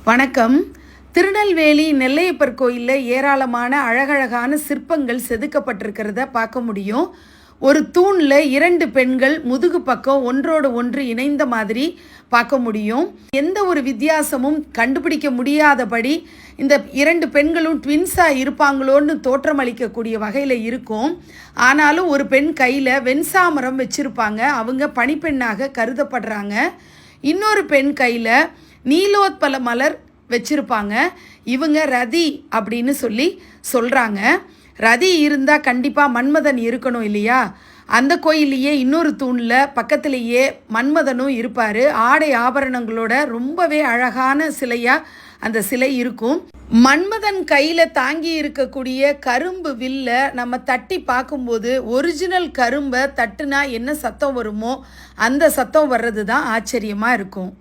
வணக்கம். திருநெல்வேலி நெல்லையப்பர் கோயிலில் ஏராளமான அழகழகான சிற்பங்கள் செதுக்கப்பட்டிருக்கிறத பார்க்க முடியும். ஒரு தூணில் 2 பெண்கள் முதுகு பக்கம் ஒன்றோடு ஒன்று இணைந்த மாதிரி பார்க்க முடியும். எந்த ஒரு வித்தியாசமும் கண்டுபிடிக்க முடியாதபடி இந்த 2 பெண்களும் ட்வின்ஸாக இருப்பாங்களோன்னு தோற்றமளிக்கக்கூடிய வகையில் இருக்கும். ஆனாலும் ஒரு பெண் கையில் வெண்சாமரம் வச்சுருப்பாங்க. அவங்க பணிப்பெண்ணாக கருதப்படுறாங்க. இன்னொரு பெண் கையில் நீலோத்பல மலர் வச்சுருப்பாங்க. இவங்க ரதி அப்படின்னு சொல்கிறாங்க. ரதி இருந்தால் கண்டிப்பாக மன்மதன் இருக்கணும் இல்லையா? அந்த கோயிலையே இன்னொரு தூணில் பக்கத்திலேயே மன்மதனும் இருப்பார். ஆடை ஆபரணங்களோட ரொம்பவே அழகான சிலையாக அந்த சிலை இருக்கும். மன்மதன் கையில் தாங்கி இருக்கக்கூடிய கரும்பு வில்ல நம்ம தட்டி பார்க்கும்போது ஒரிஜினல் கரும்பை தட்டுனா என்ன சத்தம் வருமோ அந்த சத்தம் வர்றது தான் ஆச்சரியமாக இருக்கும்.